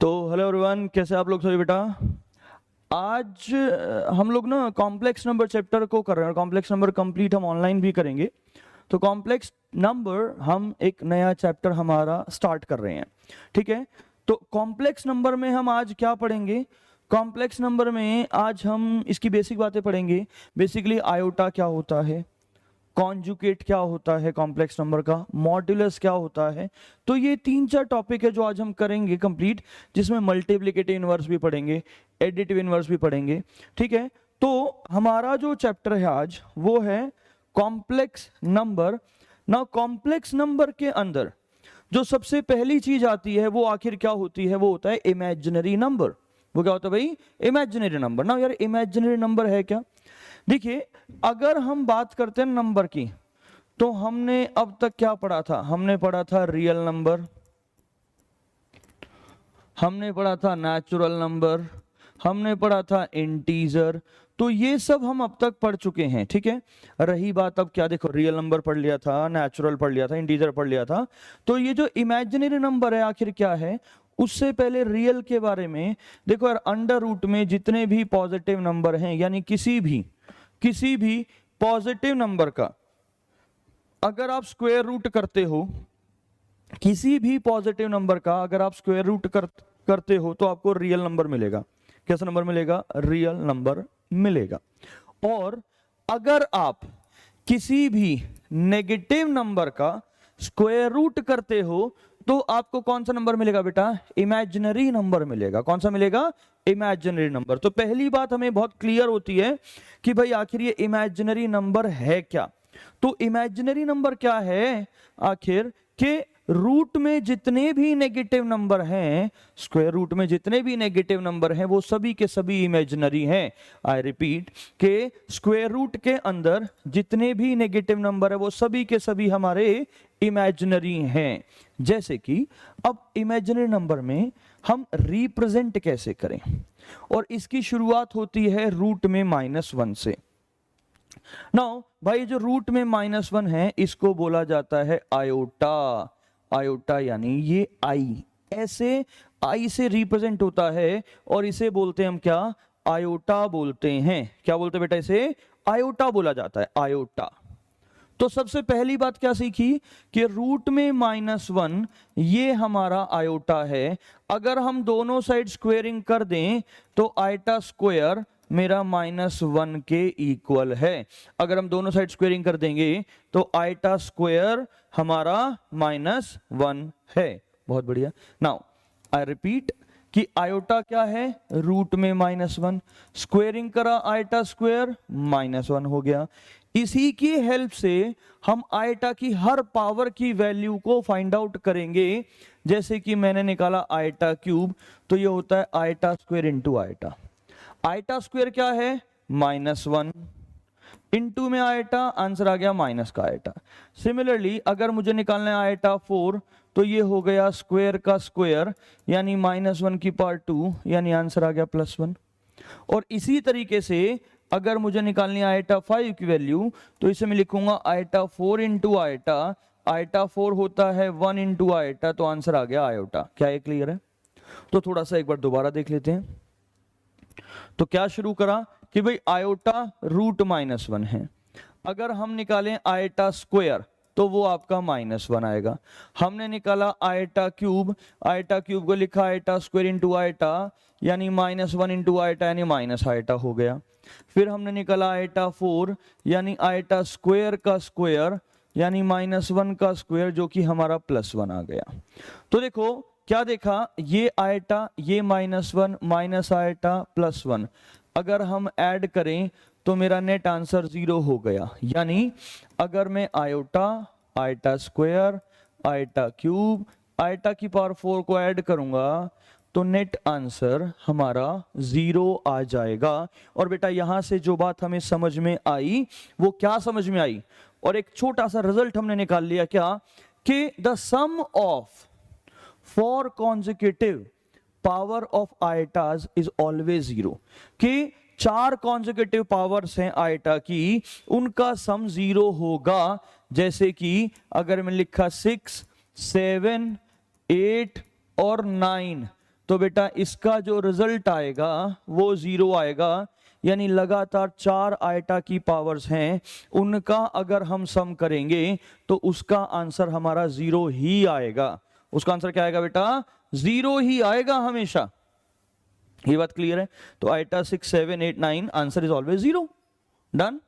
तो hello everyone, कैसे आप लोग सभी बेटा। आज हम लोग ना कॉम्प्लेक्स नंबर चैप्टर को कर रहे हैं और कॉम्प्लेक्स नंबर कंप्लीट हम ऑनलाइन भी करेंगे। तो कॉम्प्लेक्स नंबर हम एक नया चैप्टर हमारा स्टार्ट कर रहे हैं, ठीक है। तो कॉम्प्लेक्स नंबर में हम आज क्या पढ़ेंगे? कॉम्प्लेक्स नंबर में आज हम इसकी बेसिक बातें पढ़ेंगे। बेसिकली आयोटा क्या होता है, कॉन्जुगेट क्या होता है कॉम्प्लेक्स नंबर का, मॉड्यूलस क्या होता है। तो ये 3-4 टॉपिक है जो आज हम करेंगे कंप्लीट, जिसमें मल्टीप्लिकेटिव इनवर्स भी पढ़ेंगे, एडिटिव इनवर्स भी पढ़ेंगे, ठीक है। तो हमारा जो चैप्टर है आज वो है कॉम्प्लेक्स नंबर। ना कॉम्प्लेक्स नंबर के अंदर जो सबसे पहली चीज आती है वो आखिर क्या होती है? वो होता है इमेजिनरी नंबर। वो क्या होता है भाई? Imaginary number. ना यार, इमेजिनरी नंबर है क्या? देखिए, अगर हम बात करते हैं नंबर की, तो हमने अब तक क्या पढ़ा था? हमने पढ़ा था रियल नंबर, हमने पढ़ा था नेचुरल नंबर, हमने पढ़ा था इंटीजर। तो ये सब हम अब तक पढ़ चुके हैं, ठीक है। रही बात अब क्या, देखो, रियल नंबर पढ़ लिया था, नेचुरल पढ़ लिया था, इंटीजर पढ़ लिया था। तो ये जो इमेजिनरी नंबर है आखिर क्या है? उससे पहले रियल के बारे में देखो यार। अंडर रूट में जितने भी पॉजिटिव नंबर हैं, यानी किसी भी पॉजिटिव नंबर का अगर आप स्क्वायर रूट करते हो, किसी भी पॉजिटिव नंबर का अगर आप स्क्वायर रूट करते हो तो आपको रियल नंबर मिलेगा। कैसा नंबर मिलेगा? रियल नंबर मिलेगा। और अगर आप किसी भी नेगेटिव नंबर का स्क्वायर रूट करते हो तो आपको कौन सा नंबर मिलेगा बेटा? इमेजिनरी नंबर मिलेगा। कौन सा मिलेगा? Imaginary number. तो पहली बात हमें बहुत क्लियर होती है कि भाई आखिर ये इमेजिनरी नंबर है क्या। तो इमेजिनरी नंबर क्या है आखिर? के रूट में जितने भी नेगेटिव नंबर हैं, स्क्वायर रूट में जितने भी नेगेटिव नंबर हैं, वो सभी के सभी इमेजिनरी हैं। आई रिपीट, के स्क्वायर रूट के अंदर जितने भी नेगेटिव नंबर है वो सभी के सभी हमारे इमेजिनरी हैं। जैसे कि अब इमेजिनरी नंबर में हम रिप्रेजेंट कैसे करें? और इसकी शुरुआत होती है रूट में -1 से। नाउ भाई, जो रूट में -1 है इसको बोला जाता है आयोटा। आयोटा यानी ये आई, ऐसे आई से रिप्रेजेंट होता है और इसे बोलते हैं हम क्या? आयोटा बोलते हैं। क्या बोलते हैं बेटा? इसे आयोटा बोला जाता है, आयोटा। तो सबसे पहली बात क्या सीखी कि रूट में -1 ये हमारा आयोटा है। अगर हम दोनों साइड स्क्वेयरिंग कर दें तो आयटा स्क्वायर मेरा -1 के इक्वल है। अगर हम दोनों साइड स्क्वेयरिंग कर देंगे तो आयटा स्क्वायर हमारा -1 है। बहुत बढ़िया। नाउ आई रिपीट कि आयोटा क्या है? रूट में -1, स्क्वेयरिंग करा आयटा स्क्वायर, -1 हो गया। इसी की हेल्प से हम आयटा की हर पावर की वैल्यू को फाइंड आउट करेंगे। जैसे कि मैंने निकाला आयटा क्यूब, तो ये होता है eta square into eta. Eta square क्या है? -1 इंटू में आयटा, आंसर आ गया माइनस का आयटा। सिमिलरली अगर मुझे निकालना है आयटा 4, तो ये हो गया स्क्वायर का स्क्वायर, यानी -1 की पावर 2, यानी आंसर आ गया +1। और इसी तरीके से अगर मुझे निकालनी है आयटा 5 की वैल्यू, तो इसे मैं लिखूंगा आयटा 4 इंटू आयटा। आयटा 4 होता है 1 इंटू आयटा, तो आंसर आ गया आयोटा। क्या ये क्लियर है? तो थोड़ा सा एक बार दोबारा देख लेते हैं। तो क्या शुरू करा कि भाई आयोटा रूट -1 है। अगर हम निकालें आयटा स्क्वायर तो वो आपका -1 आएगा। हमने निकाला आयटा क्यूब, आयटा क्यूब को लिखा आयटा स्क्वायर इंटू आयटा, यानी -1 इंटू आयटा, यानी माइनस आयटा हो गया। फिर हमने निकाला आयटा 4, यानी आयटा स्क्वायर का स्क्वायर, यानी -1 का स्क्वायर, जो कि हमारा +1 आ गया। तो देखो क्या देखा, ये आयटा, ये -1 माइनस आयटा +1, अगर हम ऐड करें तो मेरा नेट आंसर 0 हो गया। यानी अगर मैं iota, eta square, eta cube, eta की पावर 4 को ऐड करूंगा तो नेट आंसर हमारा 0 आ जाएगा। और बेटा यहां से जो बात हमें समझ में आई वो क्या समझ में आई? और एक छोटा सा रिजल्ट हमने निकाल लिया, क्या कि the sum of 4 consecutive power of iotas is always 0। कि 4 consecutive पावर्स हैं आयटा की, उनका सम 0 होगा। जैसे कि अगर मैं लिखा 6, 7, 8 और 9, तो बेटा इसका जो रिजल्ट आएगा वो 0 आएगा, यानी लगातार 4 आइटा की पावर्स हैं, उनका अगर हम सम करेंगे तो उसका आंसर हमारा 0 ही आएगा। उसका आंसर क्या आएगा बेटा? 0 ही आएगा हमेशा। ये बात क्लियर है? तो iota 6, 7, 8, 9 answer is always 0। Done?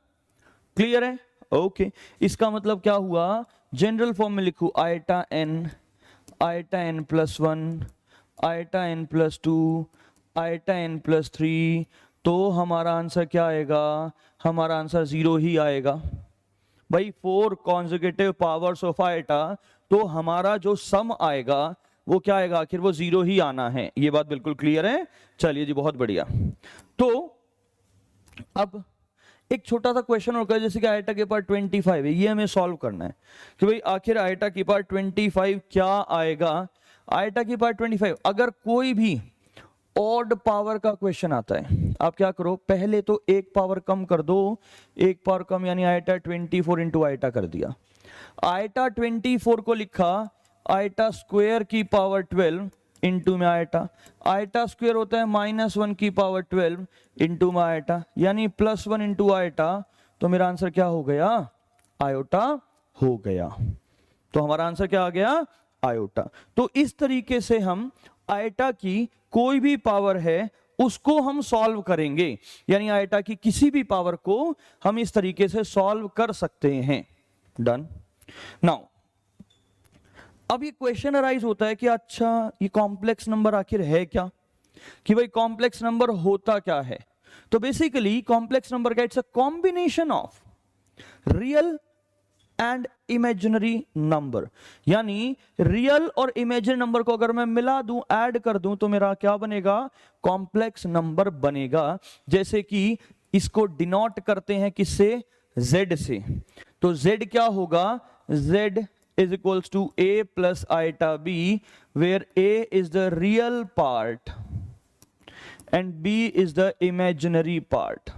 Clear है? ओके। इसका मतलब क्या हुआ? जनरल फॉर्म में लिखूं iota n plus 1, iota n plus 2, iota n plus 3, तो हमारा आंसर क्या आएगा? हमारा आंसर 0 ही आएगा भाई। 4 कॉन्जिक्यूटिव पावर्स ऑफ आइटा, तो हमारा जो सम आएगा वो क्या आएगा? आखिर वो 0 ही आना है। ये बात बिल्कुल क्लियर है? चलिए जी, बहुत बढ़िया। तो अब एक छोटा सा क्वेश्चन होगा, जैसे कि आइटा के पार्ट 25 है, ये हमें सॉल्व करना है कि भाई आखिर आइटा की पार्ट 25 क्या आएगा। आइटा की पार्ट 25 अगर कोई भी ऑड पावर का क्वेश्चन आता है, आप क्या करो, पहले तो एक पावर कम कर दो। एक पावर कम यानी आइटा 24 इंटू आइटा कर दिया। आइटा 24 को लिखा आइटा स्क्वायर की पावर 12 इंटू में आइटा। आइटा स्क्वायर होता है -1 की पावर 12 इंटू में आइटा, यानी +1 इंटू आइटा। तो मेरा आंसर क्या हो गया? आयोटा हो गया। तो हमारा आंसर क्या आ गया? आयोटा। तो इस तरीके से हम आइटा की कोई भी पावर है उसको हम सॉल्व करेंगे, यानी आइटा की किसी भी पावर को हम इस तरीके से सॉल्व कर सकते हैं। डन? नाउ अब ये क्वेश्चन अराइज होता है कि अच्छा ये कॉम्प्लेक्स नंबर आखिर है क्या, कि भाई कॉम्प्लेक्स नंबर होता क्या है। तो बेसिकली कॉम्प्लेक्स नंबर का it's a combination of real and imaginary number, यानी रियल और इमेजिनरी नंबर को अगर मैं मिला दूं, ऐड कर दूं, तो मेरा क्या बनेगा? कॉम्प्लेक्स नंबर बनेगा। जैसे कि इसको डिनोट करते हैं किससे? z से। तो z क्या होगा? z is equals to a plus iota b, where a is the real part and b is the imaginary part.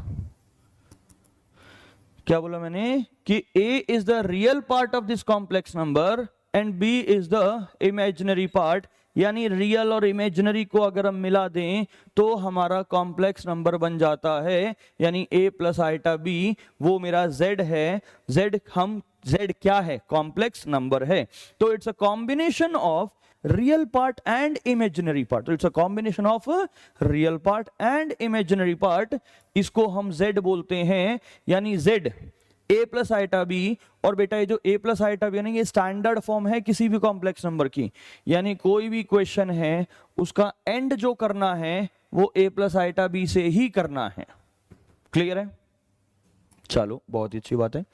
क्या बोला मैंने? कि a is the real part of this complex number and b is the imaginary part, यानी real और imaginary को अगर हम मिला दें तो हमारा कॉम्प्लेक्स नंबर बन जाता है, यानी a प्लस आइटा b वो मेरा z है। z क्या है? कॉम्प्लेक्स नंबर है। तो it's a combination of real part and imaginary part. तो it's a combination of real part and imaginary part, इसको हम z बोलते हैं, यानी z a plus iota b। और बेटा ये जो a प्लस आइटा b है ना, ये स्टैंडर्ड फॉर्म है किसी भी कॉम्प्लेक्स नंबर की, यानी कोई भी क्वेश्चन है उसका एंड जो करना है वो a प्लस आइटा b से ही करना है। क्लियर है? चलो बहुत ही अच्छी बात है।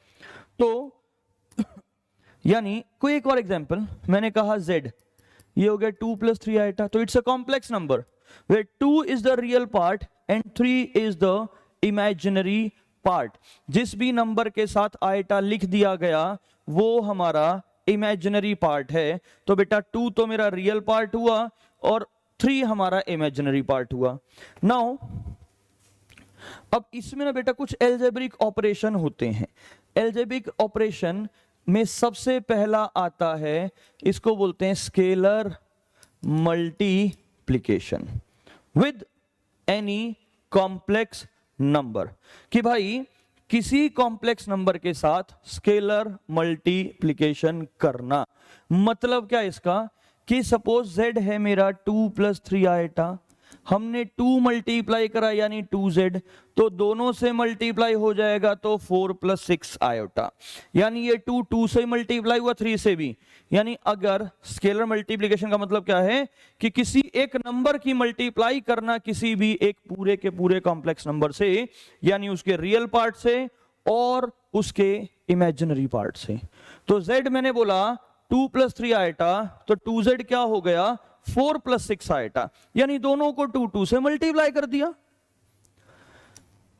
तो यानी कोई एक और एग्जांपल, मैंने कहा z, ये हो गया 2 प्लस 3 आइटा, तो it's a complex number where 2 is the real part and 3 is the imaginary part. जिस भी नंबर के साथ आइटा लिख दिया गया वो हमारा इमेजिनरी पार्ट है। तो बेटा 2 तो मेरा रियल पार्ट हुआ और 3 हमारा इमेजिनरी पार्ट हुआ। नाउ अब इसमें ना बेटा कुछ एल्जेब्रिक ऑपरेशन होते हैं। एल्जेब्रिक ऑपरेशन में सबसे पहला आता है, इसको बोलते हैं scalar multiplication with any complex number. कि भाई किसी कॉम्प्लेक्स नंबर के साथ स्केलर मल्टीप्लिकेशन करना। मतलब क्या इसका? कि सपोज z है मेरा 2 प्लस 3 आइटा, हमने 2 मल्टीप्लाई करा यानी 2z, तो दोनों से मल्टीप्लाई हो जाएगा तो 4 प्लस 6 आयोटा, यानी ये 2 से मल्टीप्लाई हुआ 3 से भी। यानी अगर स्केलर मल्टीप्लिकेशन का मतलब क्या है कि किसी एक नंबर की मल्टीप्लाई करना किसी भी एक पूरे के पूरे कॉम्प्लेक्स नंबर से, यानी उसके रियल पार्ट से और उसके इमेजिनरी पार्ट से। तो z मैंने बोला 2 प्लस 3 आइटा, तो 2z क्या हो गया? 4 प्लस 6 आइटा, यानी दोनों को 2 से मल्टीप्लाई कर दिया।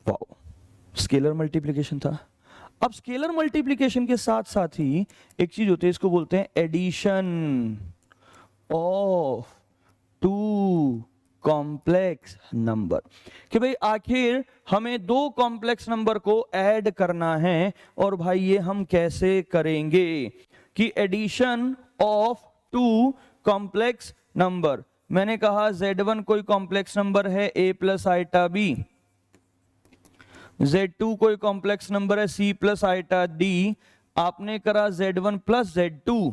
वाओ, स्केलर मल्टीप्लिकेशन था। अब स्केलर मल्टीप्लिकेशन के साथ साथ ही एक चीज होती है, इसको बोलते हैं एडिशन ऑफ 2 कॉम्प्लेक्स नंबर। कि भाई आखिर हमें 2 कॉम्प्लेक्स नंबर को ऐड करना है, और भाई ये हम कैसे करेंगे? कि एडिशन ऑफ 2 कॉम्प्लेक्स नंबर मैंने कहा Z1 कोई कॉम्प्लेक्स नंबर है a plus iota b, Z2 कोई कॉम्प्लेक्स नंबर है c प्लस आइटा d, आपने करा Z1 प्लस Z2,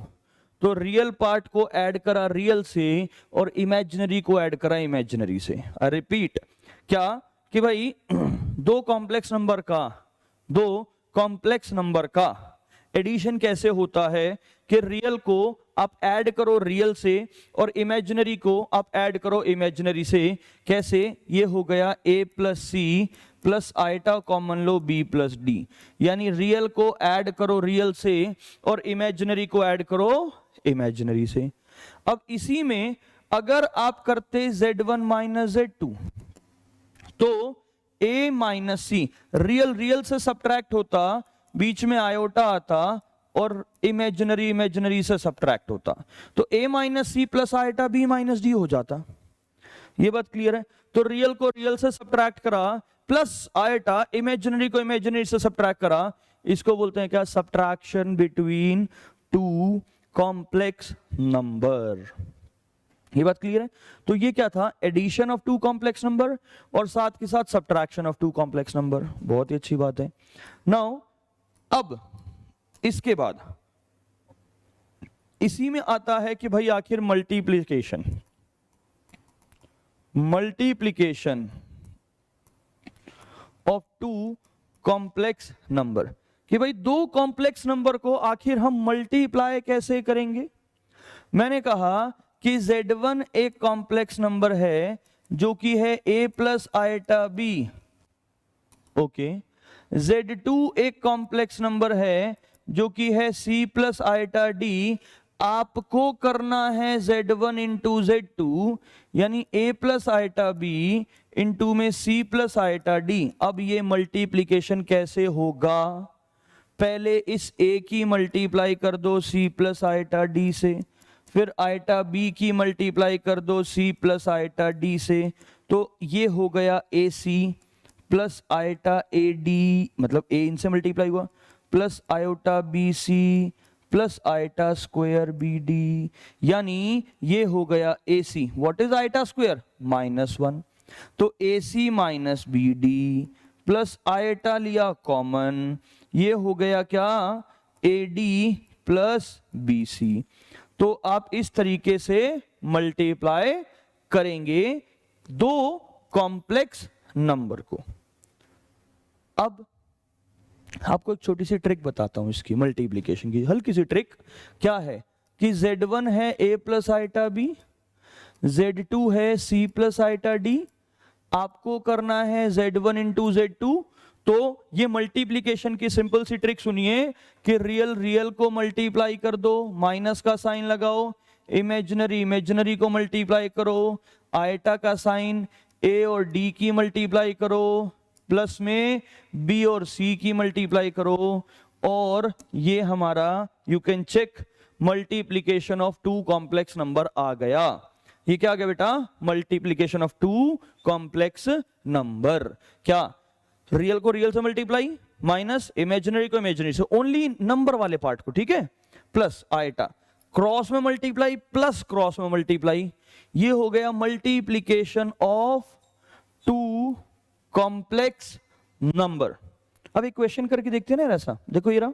तो रियल पार्ट को ऐड करा रियल से और इमेजिनरी को ऐड करा इमेजिनरी से। आई रिपीट, क्या कि भाई दो कॉम्प्लेक्स नंबर का एडिशन कैसे होता है कि रियल को आप ऐड करो रियल से और इमेजिनरी को आप ऐड करो इमेजिनरी से। कैसे? ये हो गया a plus c plus iota common लो b प्लस डी, यानी रियल को ऐड करो रियल से और इमेजिनरी को ऐड करो इमेजिनरी से। अब इसी में अगर आप करते Z1 माइनस Z2 तो a माइनस सी रियल से सब्ट्रैक्ट होता, बीच में आयोटा आता और इमेजिनरी से सब्ट्रैक्ट होता, तो a minus c plus iota b minus d हो जाता। ये बात क्लियर है? तो रियल को रियल से सब्ट्रैक्ट करा प्लस आयोटा इमेजिनरी को इमेजिनरी से सब्ट्रैक्ट करा, इसको बोलते हैं क्या? Subtraction between two complex number. ये बात क्लियर है? तो ये क्या था? Addition of two complex number और साथ के साथ subtraction of two complex number. बहुत ही अच्छी बात है। नाउ अब इसके बाद इसी में आता है कि भाई आखिर multiplication of two complex number, कि भाई दो कॉम्प्लेक्स नंबर को आखिर हम मल्टीप्लाई कैसे करेंगे। मैंने कहा कि Z1 एक कॉम्प्लेक्स नंबर है जो कि है a plus iota b, okay. Z2 एक कॉम्प्लेक्स नंबर है जो कि है c प्लस आइटा d, आपको करना है Z1 इंटू Z2, यानी a plus iota b into में c प्लस आइटा d। अब ये मल्टीप्लीकेशन कैसे होगा? पहले इस a की मल्टीप्लाई कर दो c प्लस आइटा d से, फिर आइटा b की मल्टीप्लाई कर दो c प्लस आइटा d से, तो ये हो गया ac प्लस आइटा ad, मतलब a इनसे मल्टीप्लाई हुआ, plus iota bc plus iota square bd, यानी ये हो गया ac। What is iota square? -1, तो ac minus bd plus iota लिया कॉमन, ये हो गया क्या? ad plus bc। तो आप इस तरीके से मल्टीप्लाई करेंगे दो कॉम्प्लेक्स नंबर को। अब आपको एक छोटी सी ट्रिक बताता हूं इसकी मल्टीप्लिकेशन की, हल्की सी ट्रिक। क्या है कि Z1 है a plus iota b, Z2 है c प्लस आइटा d, आपको करना है Z1 इंटू Z2। तो ये मल्टीप्लिकेशन की सिंपल सी ट्रिक सुनिए कि रियल को मल्टीप्लाई कर दो, माइनस का साइन लगाओ, इमेजिनरी को मल्टीप्लाई करो, आइटा का साइन a और d की मल्टीप्लाई करो, प्लस में b और c की मल्टीप्लाई करो, और ये हमारा you can check multiplication of two complex number आ गया। ये क्या आ गया बेटा? Multiplication of two complex number. क्या? रियल को रियल से मल्टीप्लाई माइनस इमेजिनरी को इमेजिनरी से, ओनली नंबर वाले पार्ट को, ठीक है, प्लस आइटा, क्रॉस में मल्टीप्लाई प्लस क्रॉस में मल्टीप्लाई, ये हो गया multiplication of two complex number. अब एक क्वेश्चन करके देखते हैं ना ऐसा, देखो ये रहा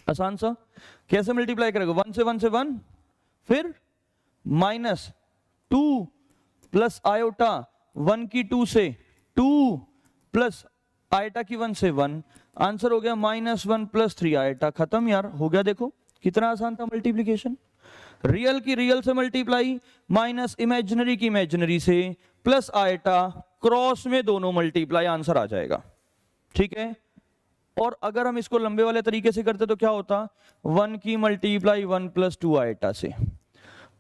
आसान सा। कैसे मल्टीप्लाई करेगा? 1 से 1, फिर -2 प्लस आयोटा 1 की 2 से 2 प्लस आइटा की 1 से 1, आंसर हो गया -1 प्लस 3 आइटा। खत्म यार, हो गया। देखो कितना आसान था मल्टीप्लिकेशन। रियल की रियल से मल्टीप्लाई माइनस इमेजिनरी की इमेजिनरी से प्लस आइटा, क्रॉस में दोनों मल्टीप्लाई, आंसर आ जाएगा, ठीक है। और अगर हम इसको लंबे वाले तरीके से करते तो क्या होता? 1 की मल्टीप्लाई 1 प्लस 2 आइटा से,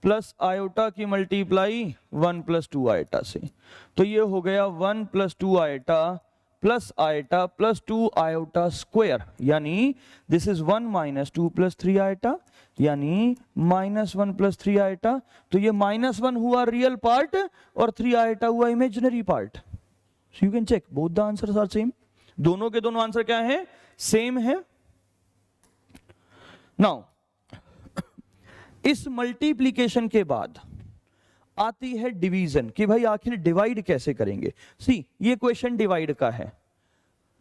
प्लस आयोटा की मल्टीप्लाई 1 प्लस 2 आइटा से, तो ये हो गया 1 plus 2 iota plus 2 iota square, यानी this is 1 minus 2 plus 3 iota, यानी -1 प्लस 3 आइटा। तो ये -1 हुआ रियल पार्ट और 3 आइटा हुआ imaginary part. So you can check both the answers are same. दोनों के दोनों आंसर क्या है? सेम है। नाउ इस मल्टीप्लिकेशन के बाद आती है डिवीजन कि भाई आखिर डिवाइड कैसे करेंगे। सी ये क्वेश्चन डिवाइड का है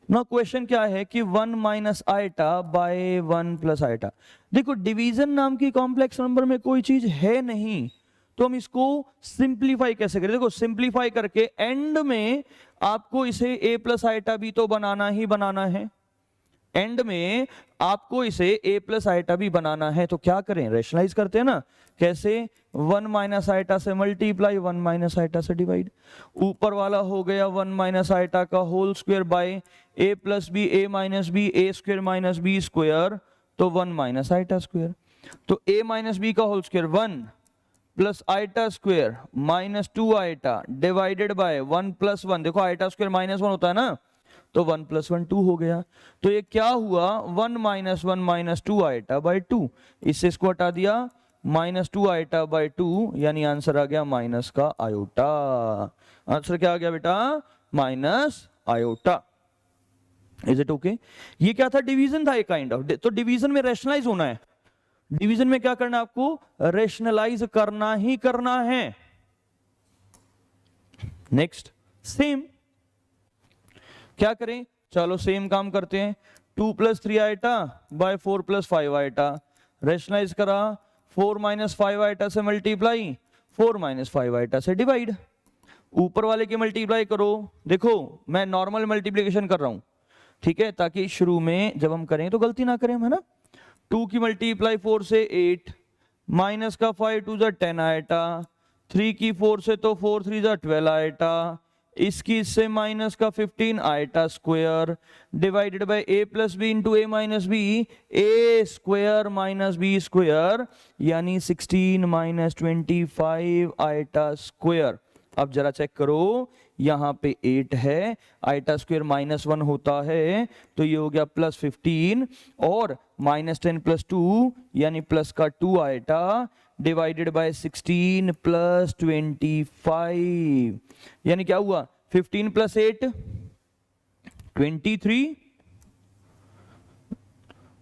ना। क्वेश्चन क्या है कि 1 minus iota by 1 plus iota. देखो डिवीजन नाम की कॉम्प्लेक्स नंबर में कोई चीज है नहीं, तो हम इसको सिंप्लीफाई कैसे करें। देखो सिंप्लीफाई करके एंड में आपको इसे a प्लस आइटा भी तो बनाना ही बनाना है, एंड में आपको इसे a प्लस आइटा भी बनाना है। तो क्या करें, रेशनलाइज करते हैं ना। कैसे, 1 माइनस आइटा से मल्टीप्लाई, 1 माइनस आइटा से डिवाइड। ऊपर वाला हो गया 1 माइनस आइटा का whole square by a plus b, a minus b, a square minus b square, तो 1 माइनस आइटा स्क्वायर। तो a माइनस बी का whole square 1 plus iota square minus 2 iota divided by 1 plus 1। देखो iota square minus 1 होता है ना, तो 1 plus 1 2 हो गया। तो ये क्या हुआ, 1 माइनस 1 माइनस 2 आइटा बाय 2। इससे इसको हटा दिया, माइनस 2 आइटा बाय 2, यानी आंसर आ गया माइनस का आयोटा। आंसर क्या आ गया बेटा, minus iota. Is it okay? ये क्या था, डिवीजन था एक काइंड ऑफ। तो डिवीजन में रैशनलाइज होना है। डिवीजन में क्या करना है आपको, रैशनलाइज करना ही करना है। नेक्स्ट सेम क्या करें, चलो सेम काम करते हैं। 2 plus 3 iota by 4 plus 5 iota, rationalise करा, 4 माइनस 5 आइटा से मल्टीप्लाई, 4 माइनस 5 आइटा से डिवाइड। ऊपर वाले की मल्टीप्लाई करो। देखो मैं नॉर्मल मल्टीप्लिकेशन कर रहा हूं, ठीक है, ताकि शुरू में जब हम करें तो गलती ना करें हम, है ना। 2 की मल्टीप्लाई 4 से 8, माइनस का 5 2 जा 10 आइटा, 3 की 4 से तो 4 3 जा 12 आइटा, इसकी इससे माइनस का 15 iota square divided by a plus b into a minus b, a square minus b square, यानी 16 माइनस 25 आइटा स्क्वायर। अब जरा चेक करो, यहां पे 8 है, आइटा स्क्वायर माइनस 1 होता है, तो ये हो गया प्लस 15, और माइनस 10 प्लस 2 यानी प्लस का 2 आइटा डिवाइडेड बाय 16 प्लस 25, यानी क्या हुआ, 15 प्लस 8 23,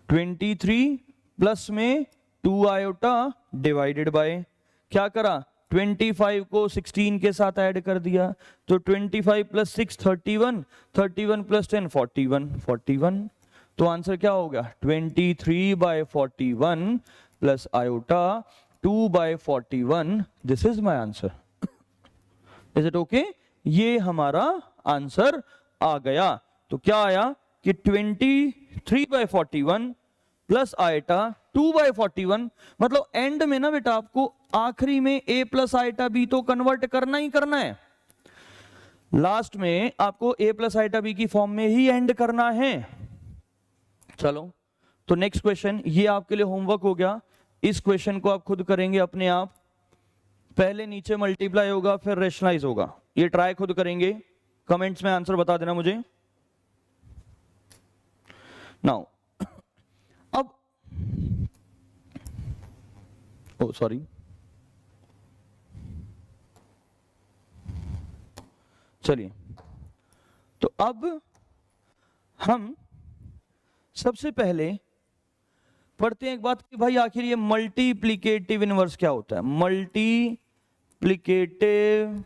23 प्लस में 2 आयोटा डिवाइडेड बाय, क्या करा, 25 को 16 के साथ ऐड कर दिया, तो 25 प्लस 6 31, 31 प्लस 10 41, 41। तो आंसर क्या हो गया, 23 by 41 plus iota 2 by 41। This is my answer. Is it okay? ये हमारा आंसर आ गया। तो क्या आया कि 23 बाय 41 प्लस आइटा 2 बाय 41, मतलब एंड में ना बेटा आपको आखिरी में a प्लस आइटा बी तो कन्वर्ट करना ही करना है। लास्ट में आपको a प्लस आइटा बी की फॉर्म में ही एंड करना है। चलो तो नेक्स्ट क्वेश्चन, ये आपके लिए होमवर्क हो गया। इस क्वेश्चन को आप खुद करेंगे अपने आप। पहले नीचे मल्टीप्लाई होगा, फिर रेशनलाइज होगा। ये ट्राई खुद करेंगे, कमेंट्स में आंसर बता देना मुझे। नाउ अब ओ सॉरी, चलिए तो अब हम सबसे पहले पढ़ते हैं एक बात कि भाई आखिर ये मल्टीप्लिकेटिव इनवर्स क्या होता है। मल्टीप्लिकेटिव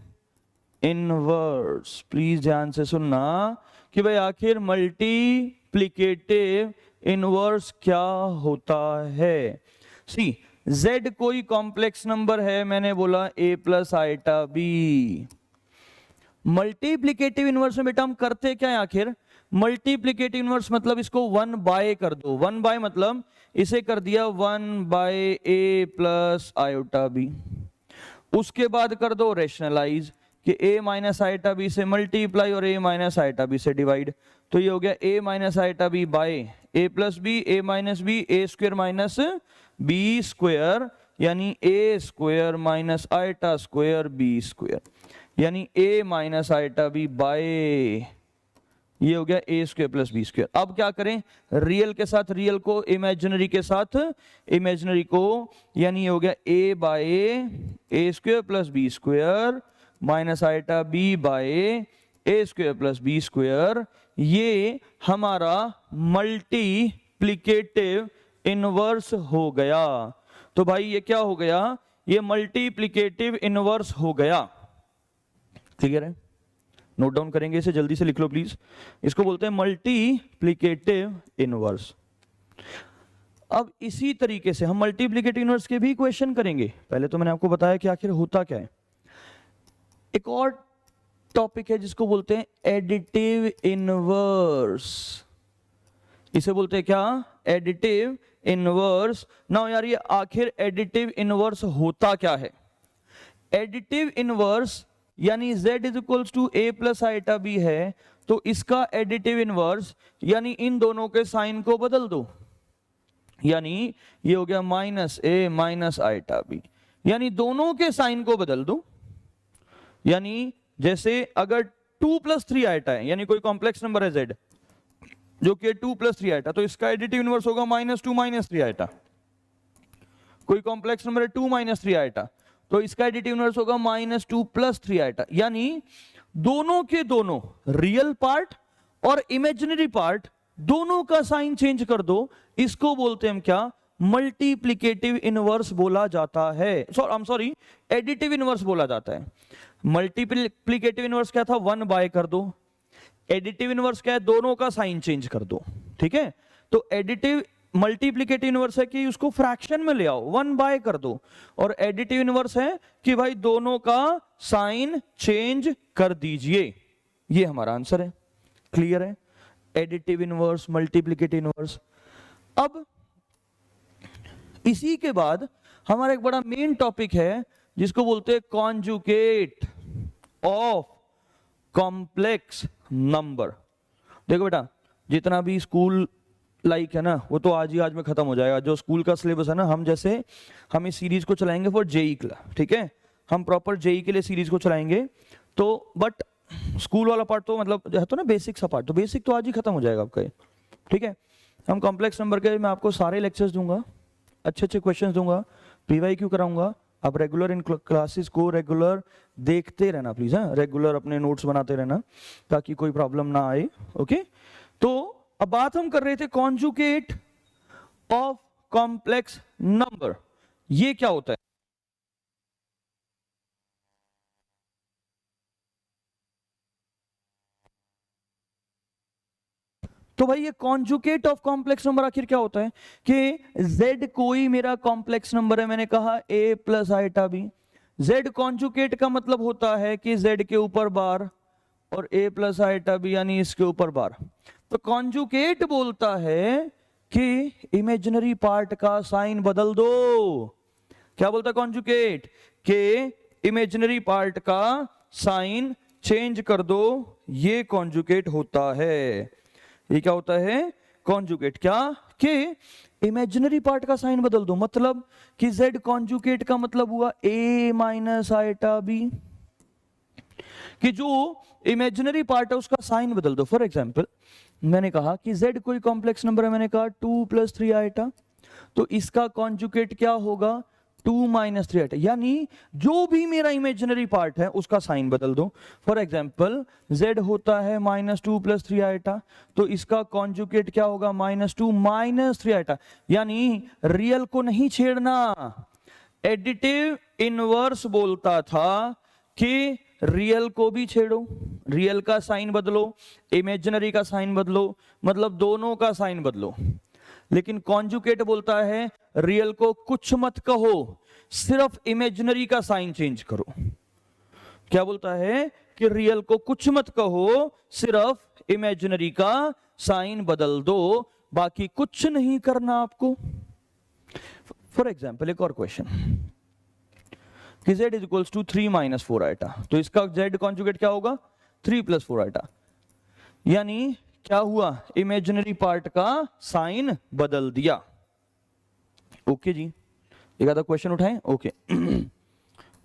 इनवर्स, प्लीज ध्यान से सुनना कि भाई आखिर मल्टीप्लिकेटिव इनवर्स क्या होता है। सी z कोई कॉम्प्लेक्स नंबर है, मैंने बोला a plus iota b. Multiplicative inverse में बेटा हम करते क्या है, आखिर मल्टीप्लिकेटिव इनवर्स मतलब इसको 1 बाय कर दो। 1 बाय मतलब इसे कर दिया 1 by a plus iota b. उसके बाद कर दो रेशनलाइज कि a माइनस आइटा बी से मल्टीप्लाई और a माइनस आइटा बी से डिवाइड। तो ये हो गया a minus iota b by a plus b, a minus b, a square minus b square, यानी a square minus iota square b square, यानी a minus iota b by, ये हो गया a square plus b square. अब क्या करें, real के साथ रियल को, इमेजिनरी के साथ इमेजिनरी को, यानी ये हो गया a by a square plus b square minus iota b by a square plus b square. ये हमारा मल्टीप्लिकेटिव इनवर्स हो गया। तो भाई ये क्या हो गया, ये मल्टीप्लिकेटिव इनवर्स हो गया। क्लियर है? नोट डाउन करेंगे इसे, जल्दी से लिख लो प्लीज। इसको बोलते हैं मल्टीप्लिकेटिव इनवर्स। अब इसी तरीके से हम मल्टीप्लिकेटिव इनवर्स के भी क्वेश्चन करेंगे। पहले तो मैंने आपको बताया कि आखिर होता क्या है। एक और टॉपिक है जिसको बोलते हैं एडिटिव इनवर्स। इसे बोलते हैं क्या? Additive inverse. नाउ यार ये आखिर एडिटिव इनवर्स होता क्या है? एडिटिव इनवर्स यानी z is equals to a plus iota b है, तो इसका एडिटिव इनवर्स यानी इन दोनों के साइन को बदल दो, यानी ये हो गया minus a minus iota b, यानी दोनों के साइन को बदल दो। यानी जैसे अगर 2 प्लस 3 आइटा है, यानी कोई कॉम्प्लेक्स नंबर है z जो कि 2 प्लस 3 आइटा, तो इसका एडिटिव इनवर्स होगा माइनस 2 माइनस 3 आइटा। कोई कॉम्प्लेक्स नंबर है 2 माइनस 3 आइटा, तो इसका एडिटिव इनवर्स होगा माइनस 2 प्लस 3 आइटा। यानी दोनों के दोनों रियल पार्ट और इमेजिनरी पार्ट दोनों का साइन चेंज कर दो। इसको बोलते हैं हम क्या? मल्टीप्लिकेटिव इनवर्स बोला जाता है। सॉरी एडिटिव इनवर्स बोला जाता है। मल्टीप्लिकेटिव इनवर्स क्या था? 1 बाय कर दो। एडिटिव इनवर्स क्या है? दोनों का साइन चेंज कर दो। ठीक है, तो एडिटिव मल्टीप्लिकेटिव इनवर्स है कि उसको फ्रैक्शन में ले आओ, 1 बाय कर दो, और एडिटिव इनवर्स है कि भाई दोनों का साइन चेंज कर दीजिए। ये हमारा आंसर है। क्लियर है? Additive inverse, multiplicative inverse. अब इसी के बाद हमारा एक बड़ा मेन टॉपिक है जिसको बोलते हैं कॉन्जुगेट ऑफ कॉम्प्लेक्स नंबर। देखो बेटा, जितना भी स्कूल लाइक है ना वो तो आज ही आज में खत्म हो जाएगा। जो स्कूल का सिलेबस है ना, हम इस सीरीज को चलाएंगे फॉर जेई के लिए। ठीक है, हम प्रॉपर जेई के लिए सीरीज को चलाएंगे। तो बट स्कूल वाला पार्ट तो मतलब है तो ना बेसिक सा पार्ट, तो बेसिक तो आज ही खत्म हो जाएगा आपका। ठीक है, हम कॉम्प्लेक्स नंबर के मैं आपको सारे लेक्चर्स दूंगा, अच्छे अच्छे क्वेश्चंस दूंगा, पीवाईक्यू कराऊंगा। आप रेगुलर इन क्लासेस को रेगुलर देखते रहना प्लीज। हाँ, रेगुलर अपने नोट्स बनाते रहना ताकि कोई प्रॉब्लम ना आए। ओके, तो अब बात हम कर रहे थे कॉन्जुगेट ऑफ कॉम्प्लेक्स नंबर। ये क्या होता है? तो भाई ये कॉन्जुगेट ऑफ कॉम्प्लेक्स नंबर आखिर क्या होता है कि z कोई मेरा कॉम्प्लेक्स नंबर है, मैंने कहा a plus iota b। z conjugate का मतलब होता है कि z के ऊपर बार और a प्लस आइटा b यानी इसके ऊपर बार। तो कॉन्जुगेट बोलता है कि इमेजिनरी पार्ट का साइन बदल दो। क्या बोलता है कॉन्जुगेट? कि इमेजिनरी पार्ट का साइन चेंज कर दो। ये कॉन्जुगेट होता है। ये क्या होता है? कॉन्जुगेट। क्या? कि इमेजिनरी पार्ट का साइन बदल दो, मतलब कि z कॉन्जुगेट का मतलब हुआ a माइनस आइटा b, कि जो इमेजिनरी पार्ट है उसका साइन बदल दो। फॉर एग्जाम्पल मैंने कहा कि z कोई कॉम्प्लेक्स नंबर है, मैंने कहा 2 प्लस 3 आइटा, तो इसका कॉन्जुगेट क्या होगा? 2 माइनस 3 आइटा, यानी जो भी मेरा इमेजिनरी पार्ट है उसका साइन बदल दो। फॉर एग्जाम्पल z होता है -2 प्लस 3 आइटा, तो इसका कॉन्जुगेट क्या होगा? -2 माइनस 3 आइटा, यानी रियल को नहीं छेड़ना। एडिटिव इनवर्स बोलता था कि रियल को भी छेड़ो, रियल का साइन बदलो, इमेजिनरी का साइन बदलो, मतलब दोनों का साइन बदलो। लेकिन कॉन्जुगेट बोलता है रियल को कुछ मत कहो, सिर्फ इमेजिनरी का साइन चेंज करो। क्या बोलता है? कि रियल को कुछ मत कहो, सिर्फ इमेजिनरी का साइन बदल दो, बाकी कुछ नहीं करना आपको। फॉर एग्जाम्पल एक और क्वेश्चन कि z is equals to 3 minus 4 iota, तो इसका z कॉन्जुगेट क्या होगा? 3 प्लस 4 आइटा, यानी क्या हुआ? इमेजिनरी पार्ट का साइन बदल दिया। ओके जी, एक आधा क्वेश्चन उठाएं। ओके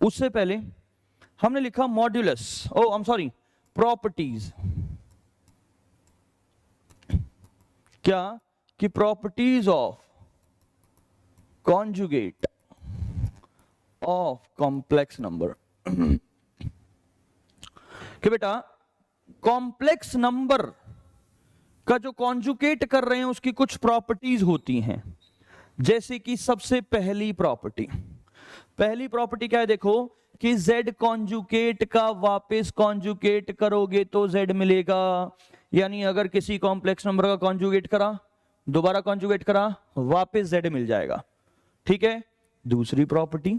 उससे पहले हमने लिखा modulus, oh I am sorry, properties. क्या? कि properties of conjugate of complex number. कि बेटा कॉम्प्लेक्स नंबर का जो कॉन्जुगेट कर रहे हैं उसकी कुछ प्रॉपर्टीज होती हैं। जैसे कि सबसे पहली प्रॉपर्टी, पहली प्रॉपर्टी क्या है देखो कि z कॉन्जुगेट का वापस कॉन्जुगेट करोगे तो z मिलेगा, यानी अगर किसी कॉम्प्लेक्स नंबर का कॉन्जुगेट करा, दोबारा कॉन्जुगेट करा, वापस z मिल जाएगा। ठीक है, दूसरी प्रॉपर्टी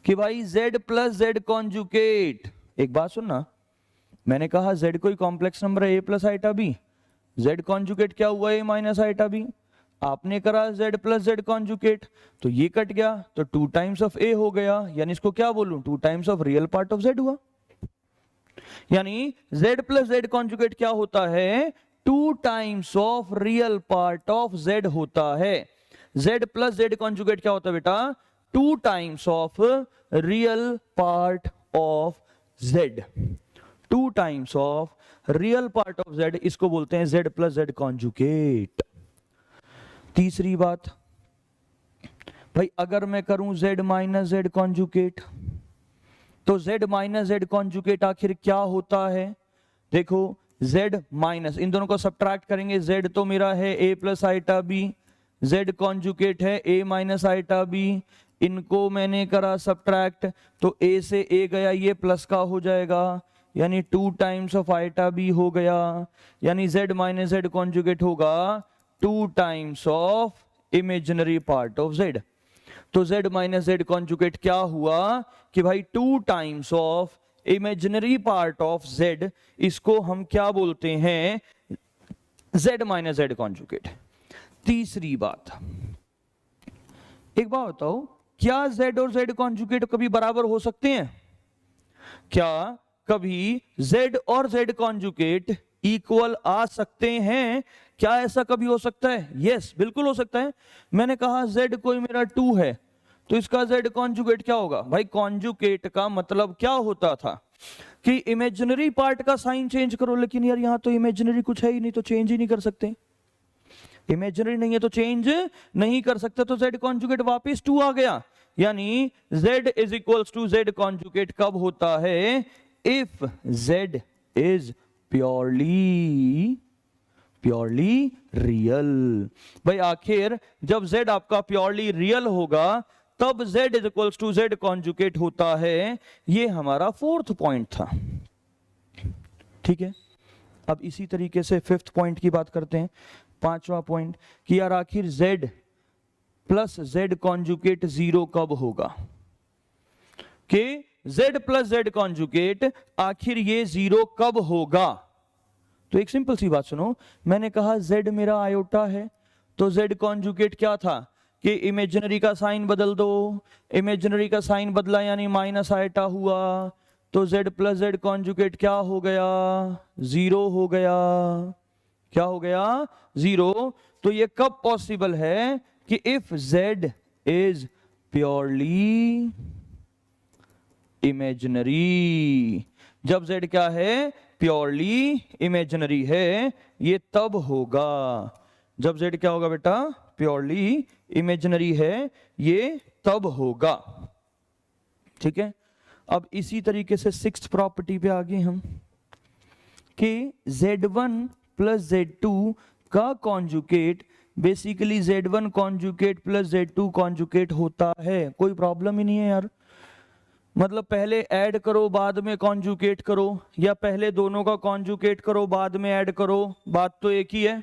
कि भाई z प्लस z कॉन्जुगेट, एक बात सुनना, मैंने कहा z कोई कॉम्प्लेक्स नंबर है a plus iota b, z conjugate क्या हुआ a माइनस आइटा b, आपने करा z प्लस z कॉन्जुगेट, तो ये कट गया तो 2 टाइम्स ऑफ a हो गया, यानी इसको क्या बोलूं 2 times of real part of z हुआ। यानी z प्लस z कॉन्जुगेट क्या होता है 2 times of real part of z होता है। z प्लस z कॉन्जुगेट क्या होता है बेटा 2 times of real part of z, 2 times of real part of z, इसको बोलते हैं z प्लस z कॉन्जुगेट। तीसरी बात भाई अगर मैं करूं z माइनस z कॉन्जुगेट, तो z माइनस z कॉन्जुगेट आखिर क्या होता है, देखो z माइनस, इन दोनों को सब्ट्रैक्ट करेंगे, z तो मेरा है a plus iota b, z conjugate है a माइनस आइटा b, इनको मैंने करा सब्ट्रैक्ट तो a से a गया, ये प्लस का हो जाएगा, यानी 2 टाइम्स ऑफ आइटा b हो गया, यानी z माइनस z कॉन्जुगेट होगा 2 times of imaginary part of z। तो z माइनस z कॉन्जुगेट क्या हुआ कि भाई 2 times of imaginary part of z, इसको हम क्या बोलते हैं z माइनस z कॉन्जुगेट। तीसरी बात, एक बात बताओ, क्या z और z कॉन्जुगेट कभी बराबर हो सकते हैं? क्या कभी z और z कॉन्जुगेट इक्वल आ सकते हैं? क्या ऐसा कभी हो सकता है? यस, बिल्कुल हो सकता है। मैंने कहा z कोई मेरा 2 है, तो इसका z कॉन्जुगेट क्या होगा? भाई कॉन्जुगेट का मतलब क्या होता था कि इमेजिनरी पार्ट का साइन चेंज करो, लेकिन यार यहां तो इमेजिनरी कुछ है ही नहीं, तो चेंज ही नहीं कर सकते। इमेजिनरी नहीं है तो चेंज नहीं कर सकते, तो z कॉन्जुगेट वापस 2 आ गया, यानी z is equals to z conjugate कब होता है? If z is purely real. भाई आखिर जब z आपका प्योरली रियल होगा तब z is equals to z conjugate होता है। ये हमारा 4th पॉइंट था। ठीक है, अब इसी तरीके से 5th पॉइंट की बात करते हैं। 5वां पॉइंट कि यार आखिर z प्लस z कॉन्जुगेट 0 कब होगा, कि z प्लस z कॉन्जुगेट आखिर ये 0 कब होगा? तो एक सिंपल सी बात सुनो, मैंने कहा z मेरा आयोटा है, तो z कॉन्जुगेट क्या था कि इमेजिनरी का साइन बदल दो, इमेजिनरी का साइन बदला यानी माइनस आइटा हुआ, तो z प्लस z कॉन्जुगेट क्या हो गया? 0 हो गया। क्या हो गया? 0। तो ये कब पॉसिबल है कि if z is purely imaginary, जब z क्या है? प्योरली इमेजिनरी है, ये तब होगा। जब z क्या होगा बेटा? प्योरली इमेजिनरी है, ये तब होगा। ठीक है, अब इसी तरीके से 6th प्रॉपर्टी पे आ गए हम कि z1 प्लस z2 का conjugate basically z1 conjugate plus z2 conjugate होता है। कोई प्रॉब्लम ही नहीं है यार, मतलब पहले ऐड करो बाद में कॉन्जुगेट करो, या पहले दोनों का कॉन्जुगेट करो बाद में ऐड करो, बात तो एक ही है।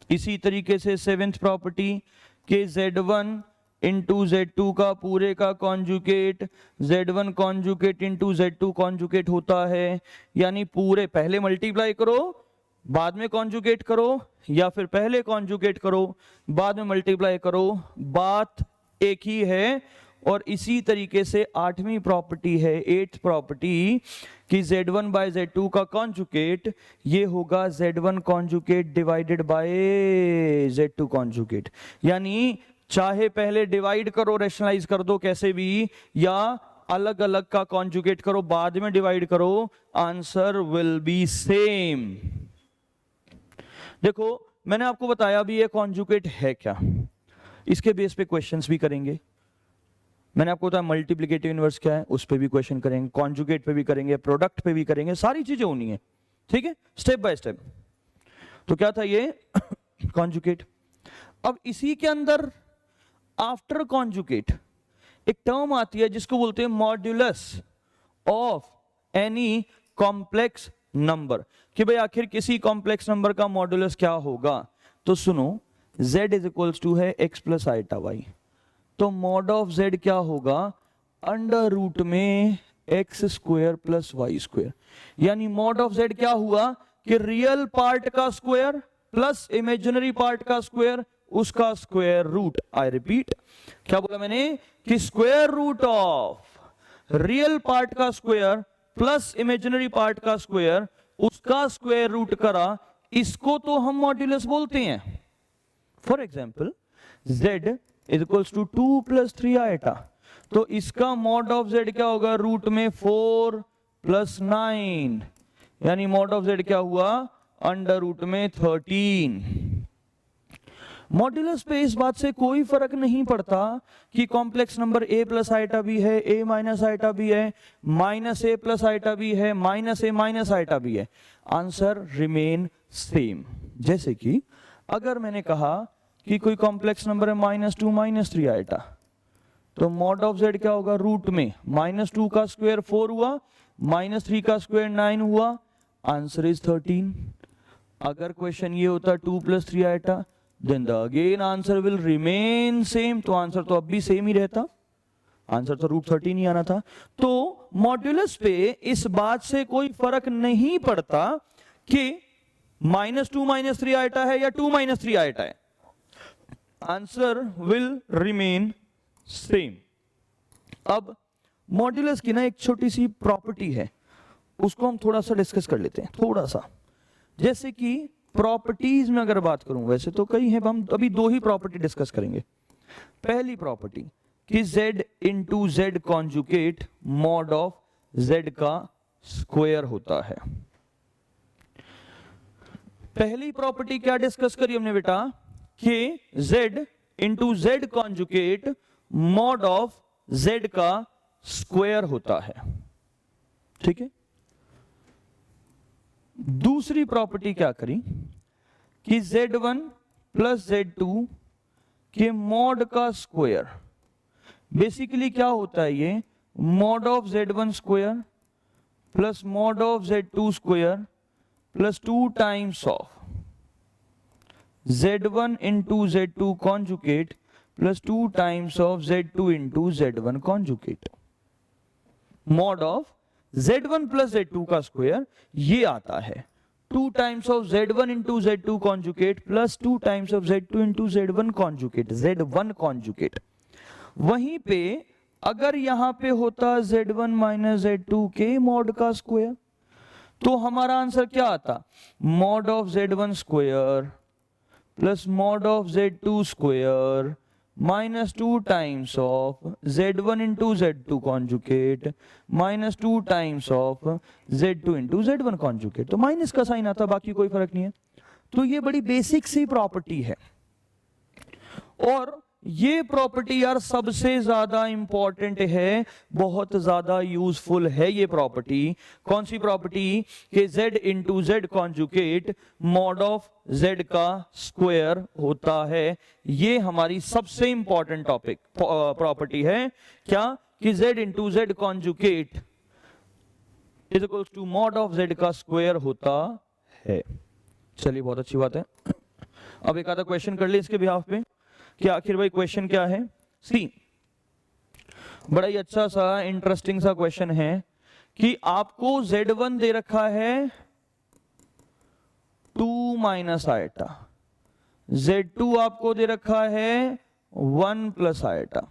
इसी तरीके से 7th प्रॉपर्टी के z1 इंटू z2 का पूरे का conjugate z1 conjugate into z2 conjugate होता है, यानी पूरे पहले मल्टीप्लाई करो बाद में कॉन्जुगेट करो, या फिर पहले कॉन्जुगेट करो बाद में मल्टीप्लाई करो, बात एक ही है। और इसी तरीके से 8वीं प्रॉपर्टी है 8th प्रॉपर्टी कि z1 बाय z2 का कॉन्जुगेट ये होगा z1 conjugate divided by z2 conjugate, यानी चाहे पहले डिवाइड करो रैशनलाइज कर दो कैसे भी, या अलग अलग का कॉन्जुगेट करो बाद में डिवाइड करो, आंसर विल बी सेम। देखो मैंने आपको बताया भी ये कॉन्जुगेट है क्या, इसके बेस पे क्वेश्चंस भी करेंगे। मैंने आपको बताया मल्टीप्लिकेटिव इनवर्स क्या है, उस पे भी क्वेश्चन करेंगे, कॉन्जुगेट पे भी करेंगे, प्रोडक्ट पे भी करेंगे, सारी चीजें होनी है। ठीक है, स्टेप बाय स्टेप। तो क्या था ये कॉन्जुगेट। अब इसी के अंदर आफ्टर कॉन्जुगेट एक टर्म आती है जिसको बोलते हैं modulus of any complex number, कि भाई आखिर किसी कॉम्प्लेक्स नंबर का मॉड्यूलस क्या होगा। तो सुनो, z इज इक्वल्स टू है x प्लस आइटा y, तो मॉड ऑफ z क्या होगा, अंडर रूट में x square plus y square. यानी मॉड ऑफ z क्या हुआ कि रियल पार्ट का स्क्वायर प्लस इमेजिनरी पार्ट का स्क्वायर, उसका स्क्वायर रूट। आई रिपीट, क्या बोला मैंने कि square root of real part का स्क्वायर प्लस इमेजिनरी पार्ट का स्क्वायर, उसका स्क्वायर रूट करा, इसको तो हम मॉड्यूलस बोलते हैं। For example z is equals to 2 plus 3 iota, तो इसका मॉड ऑफ z क्या होगा, रूट में 4 प्लस 9, यानी मॉड ऑफ z क्या हुआ, अंडर रूट में 13। मॉड्यूलस पे इस बात से कोई फर्क नहीं पड़ता कि complex number a plus iota भी है, a माइनस आइटा भी है, माइनस a प्लस आइटा भी है, माइनस a माइनस आइटा भी है, आंसर रिमेन सेम। जैसे कि अगर मैंने कहा कि कोई कॉम्प्लेक्स नंबर है -2 -3 आइटा, तो मॉड ऑफ z क्या होगा, रूट में -2 का स्क्वायर 4 हुआ, -3 का स्क्वायर 9 हुआ, आंसर इज 13। अगर क्वेश्चन ये होता 2 plus 3 iota, then the again answer will remain same, तो आंसर तो अब भी सेम ही रहता, आंसर तो रूट 13 ही आना था। तो मॉड्यूलस पे इस बात से कोई फर्क नहीं पड़ता कि -2 -3 आइटा है या 2 -3 आइटा है, आंसर विल रिमेन सेम। अब मॉड्यूलस की ना एक छोटी सी प्रॉपर्टी है, उसको हम थोड़ा सा डिस्कस कर लेते हैं, थोड़ा सा। जैसे कि प्रॉपर्टीज में अगर बात करूं, वैसे तो कई हैं, हम अभी 2 ही प्रॉपर्टी डिस्कस करेंगे। पहली प्रॉपर्टी कि z into z conjugate mod of z का स्क्वायर होता है। पहली प्रॉपर्टी क्या डिस्कस करी हमने बेटा, कि z into z conjugate mod of z का स्क्वायर होता है, ठीक है। दूसरी प्रॉपर्टी क्या करी कि z1 प्लस z2 के मॉड का स्क्वायर, बेसिकली क्या होता है ये, mod of z1 square plus mod of z2 square plus 2 times of z1 into z2 conjugate plus 2 times of z2 into z1 conjugate. Mod of z1 plus z2 का square ये आता है 2 times of z1 into z2 conjugate plus 2 times of z2 into z1 conjugate, z1 conjugate. वहीं पे अगर यहां पे होता z1 माइनस z2 के मॉड का स्क्वायर, तो हमारा आंसर क्या आता, mod of z1 square plus mod of z2 square minus 2 times of z1 into z2 conjugate minus 2 times of z2 into z1 conjugate. तो माइनस का साइन आता, बाकी कोई फर्क नहीं है। तो ये बड़ी बेसिक सी प्रॉपर्टी है, और ये प्रॉपर्टी यार सबसे ज्यादा इंपॉर्टेंट है, बहुत ज्यादा यूजफुल है ये प्रॉपर्टी। कौन सी प्रॉपर्टी, कि z into z conjugate mod of z का स्क्वायर होता है। ये हमारी सबसे इंपॉर्टेंट टॉपिक प्रॉपर्टी है, क्या कि z into z conjugate is equals to mod of z का स्क्वायर होता है। चलिए, बहुत अच्छी बात है। अब एक आधा क्वेश्चन कर ले इसके बिहाफ पे कि आखिर भाई क्वेश्चन क्या है। सी, बड़ा ही अच्छा सा इंटरेस्टिंग सा क्वेश्चन है कि आपको z1 दे रखा है 2 माइनस आइटा, z2 आपको दे रखा है 1 प्लस आइटा।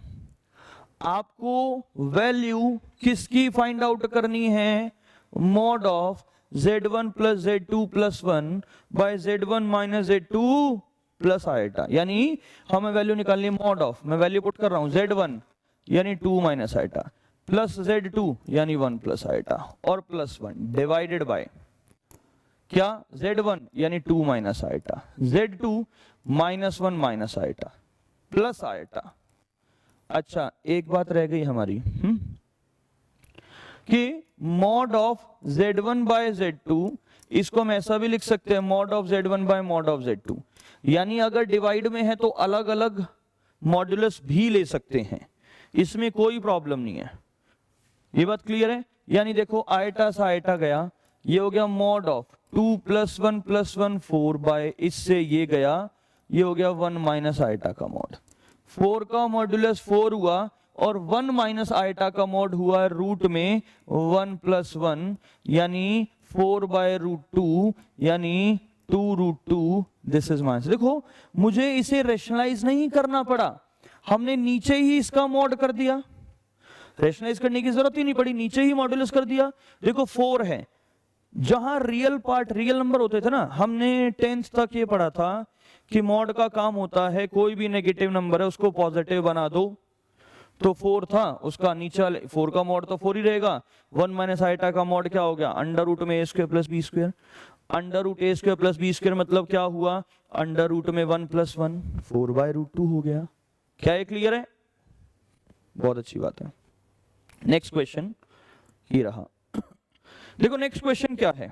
आपको वैल्यू किसकी फाइंड आउट करनी है, mod of z1 plus z2 plus 1 by z1 minus z2 plus iota. यानी हमें वैल्यू निकालनी है मॉड ऑफ, मैं वैल्यू पुट कर रहा हूं z1 यानी 2 माइनस आइटा प्लस z2 यानी 1 प्लस आइटा और प्लस 1 डिवाइडेड बाय क्या, z1 यानी 2 minus iota, z2 minus 1 minus iota plus iota. अच्छा, एक बात रह गई हमारी कि mod of z1 bye z2, इसको हम ऐसा भी लिख सकते हैं mod of z1 bye mod of z2। यानी अगर डिवाइड में है तो अलग अलग मॉड्यूलस भी ले सकते हैं, इसमें कोई प्रॉब्लम नहीं है, ये बात क्लियर है। यानी देखो आयटा से आयटा गया, ये हो गया मॉड ऑफ 2 + 1 + 1 4 बाय, इससे ये गया, ये हो गया 1 माइनस आयटा का मॉड। 4 का मॉड्यूलस 4 हुआ और 1 माइनस आयटा का मॉड हुआ रूट में 1 + 1 यानी 4/√2 यानी 2√2। This is minus. देखो मुझे इसे रेशनलाइज नहीं करना पड़ा, हमने नीचे ही इसका मॉड कर दिया, रेशनलाइज करने की जरूरत ही नहीं पड़ी, नीचे ही मॉड्यूलस कर दिया। देखो 4 है, जहां रियल पार्ट रियल नंबर होते थे ना, हमने 10th तक ये पढ़ा था कि मॉड का काम होता है कोई भी नेगेटिव नंबर है उसको पॉजिटिव बना दो। तो 4 था, उसका नीचे 4 का मॉड तो 4 ही रहेगा। 1 माइनस आयटा का मॉड क्या हो गया, अंडर रूट में a² + b²। Under root a² + b² मतलब क्या हुआ, अंडर रूट में 1 + 1 4/√2 हो गया। क्या ये क्लियर है? बहुत अच्छी बात है। नेक्स्ट क्वेश्चन ये रहा। देखो नेक्स्ट क्वेश्चन क्या है,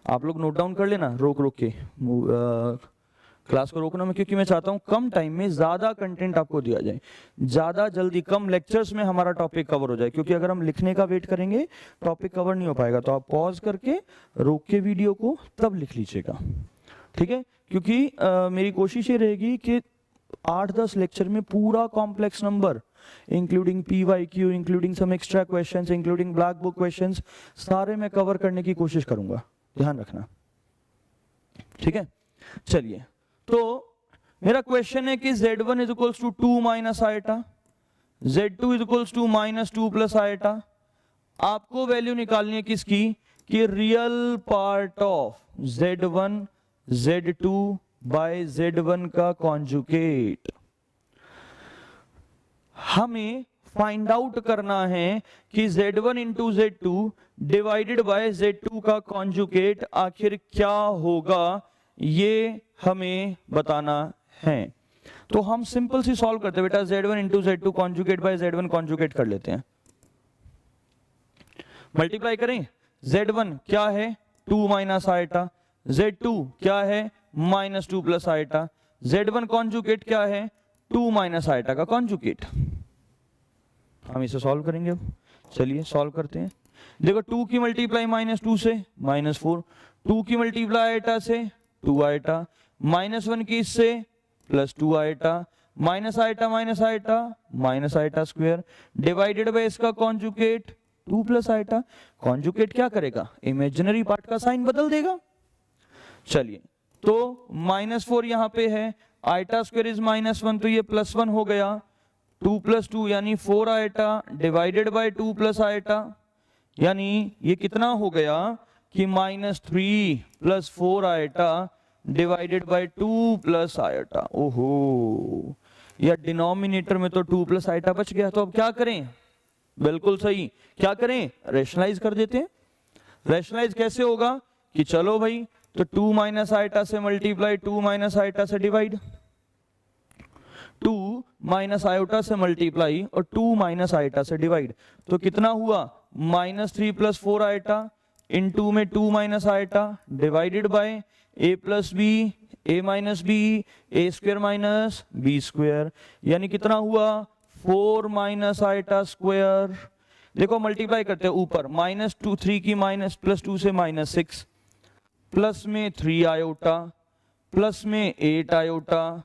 आप लोग नोट डाउन कर लेना रोक रोक के, क्लास को रोकना मैं, क्योंकि मैं चाहता हूं कम टाइम में ज्यादा कंटेंट आपको दिया जाए, ज्यादा जल्दी कम लेक्चर्स में हमारा टॉपिक कवर हो जाए। क्योंकि अगर हम लिखने का वेट करेंगे टॉपिक कवर नहीं हो पाएगा, तो आप पॉज करके रोक के वीडियो को तब लिख लीजिएगा, ठीक है। क्योंकि मेरी कोशिश ये रहेगी कि 8-10 लेक्चर में पूरा complex number including PYQ, including some extra questions, including black book questions, सारे मैं कवर करने की कोशिश करूंगा, ध्यान रखना, ठीक है। चलिए, तो मेरा क्वेश्चन है कि Z1 = 2 minus eta, Z2 = -2 + eta. आपको वैल्यू निकालनी है किसकी, कि real part of Z1 Z2 bye Z1 का कॉन्जुगेट। हमें फाइंड आउट करना है कि Z1 × Z2 divided by Z2 का कॉन्जुगेट आखिर क्या होगा, ये हमें बताना है। तो हम सिंपल सी सॉल्व करते हैं बेटा, Z1 × Z2 conjugate bye Z1 conjugate कर लेते हैं। मल्टीप्लाई करें, Z1 क्या है 2 माइनस आयटा, Z2 क्या है -2 + आयटा, Z1 कॉन्जुगेट क्या है 2 माइनस आयटा का कॉन्जुगेट। हम इसे सॉल्व करेंगे अब, चलिए सॉल्व करते हैं। देखो 2 की मल्टीप्लाई -2 से -4, 2 की मल्टीप्लाई आयटा से 2 आयटा, -1 की इससे +2 eta, minus eta minus eta square, divided by इसका कॉन्जुगेट 2 + आयटा। कॉन्जुगेट क्या करेगा, इमेजिनरी पार्ट का साइन बदल देगा। चलिए, तो -4 यहां पे है, आयटा स्क्वायर इज -1, तो ये +1 हो गया, 2 + 2 यानी 4 आयटा डिवाइडेड बाय 2 + आयटा, यानी ये कितना हो गया कि -3 + 4 आयटा डिवाइडेड बाय 2 + आयटा। ओहो, या डिनोमिनेटर में तो 2 + आयटा बच गया, तो अब क्या करें, बिल्कुल सही, क्या करें, रेशनलाइज कर देते हैं। रेशनलाइज कैसे होगा कि चलो भाई, तो 2 माइनस आयटा से मल्टीप्लाई, 2 माइनस आयटा से डिवाइड, 2 माइनस आयोटा से मल्टीप्लाई और 2 माइनस आयटा से डिवाइड, तो कितना हुआ -3 + 4 आयटा, इन 2 में 2 minus eta divided by a + b, a - b, a² - b², यानी कितना हुआ 4 माइनस आयटा स्क्वायर। देखो मल्टीप्लाई करते हैं, ऊपर -2 3 की +2 से -6, प्लस में 3 आयोटा, प्लस में 8 आयोटा,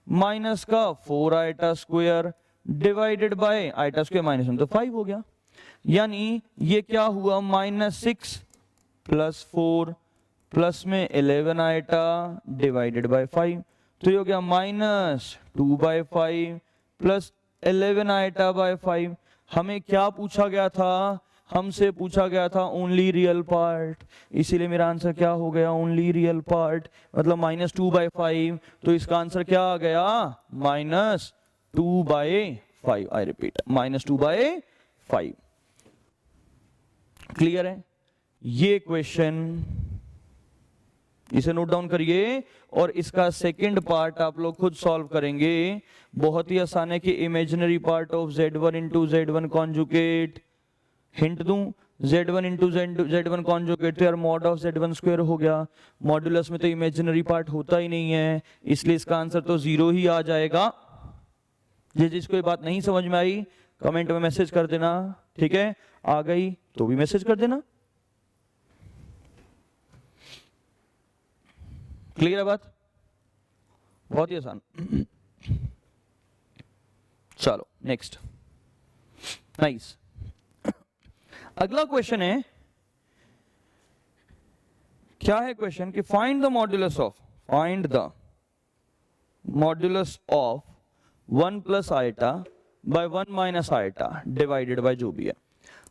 माइनस का 4 eta square divided bye eta square -1, तो 5 हो गया। यानी ये क्या हुआ, -6 + 4 प्लस में 11 आयटा डिवाइडेड बाय 5, तो ये हो गया -2/5 प्लस 11 आयटा बाय 5। हमें क्या पूछा गया था, हमसे पूछा गया था ओनली रियल पार्ट, इसीलिए मेरा आंसर क्या हो गया, ओनली रियल पार्ट, मतलब -2/5, तो इसका आंसर क्या आ गया, -2/5। I repeat, -2/5। क्लियर है ये क्वेश्चन, इसे नोट डाउन करिए, और इसका सेकंड पार्ट आप लोग खुद सॉल्व करेंगे। बहुत ही आसान है कि imaginary part of Z1 × Z1 conjugate, hint दूं, Z1 × Z1 कॉन्जुगेट तो यार मॉड ऑफ Z1² हो गया, मॉड्यूलस में तो इमेजिनरी पार्ट होता ही नहीं है, इसलिए इसका आंसर तो 0 ही आ जाएगा। जिसको ये बात नहीं समझ में आई कमेंट में मैसेज कर देना, ठीक है, आ गई तो भी मैसेज कर देना। क्लियर है बात? बहुत ही आसान। चलो नेक्स्ट, नाइस। अगला क्वेश्चन है, क्या है क्वेश्चन कि find the modulus of 1 plus iota by 1 minus iota divided by जो भी है।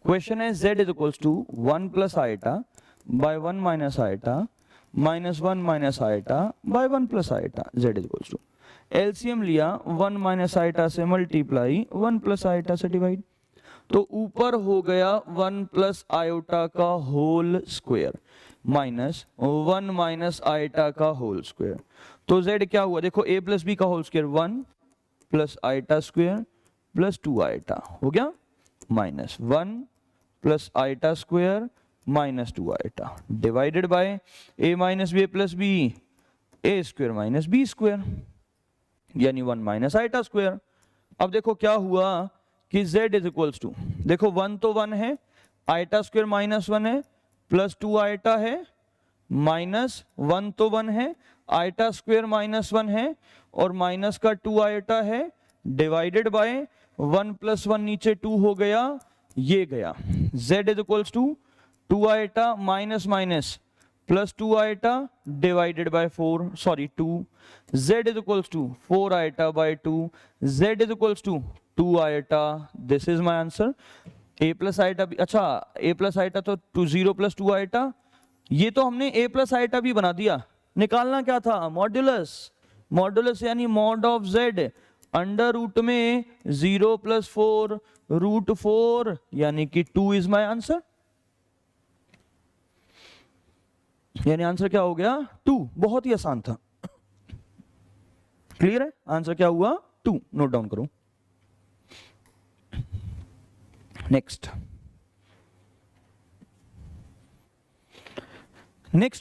क्वेश्चन है z is equals to 1 plus iota by 1 minus iota minus 1 minus iota by 1 plus iota, z is equals to LCM लिया 1 minus iota से multiply 1 plus iota से divide, तो ऊपर हो गया 1 प्लस आयोटा का whole square minus 1 minus iota का whole square. तो z क्या हुआ, देखो a प्लस बी का whole square 1 plus iota square plus 2 iota हो गया, minus 1 plus iota square minus 2 iota divided by a minus b plus b a square minus b square, यानी 1 minus iota square. अब देखो क्या हुआ कि z is equals to, देखो 1 तो 1 है, आइटा स्क्वायर माइनस 1 है, प्लस 2 आइटा है, माइनस 1 तो 1 है, आइटा स्क्वायर माइनस 1 है और माइनस का 2 आइटा है, डिवाइडेड बाय 1 प्लस 1 नीचे 2 हो गया, ये गया z is equals to 2 iota minus minus plus 2 iota divided by 4, sorry 2, z is equals to 4 iota by 2, z is equals to 2 iota, this is my answer. a plus iota भी, अच्छा a plus iota तो 0 plus 2 iota, ये तो हमने a plus iota भी बना दिया। निकालना क्या था, मॉड्यूलस, मॉड्यूलस यानी mod of z under root में 0 प्लस 4 रूट 4, यानी कि 2 इज माय आंसर, यानी आंसर क्या हो गया 2। बहुत ही आसान था, क्लियर है? आंसर क्या हुआ 2, नोट डाउन करो। नेक्स्ट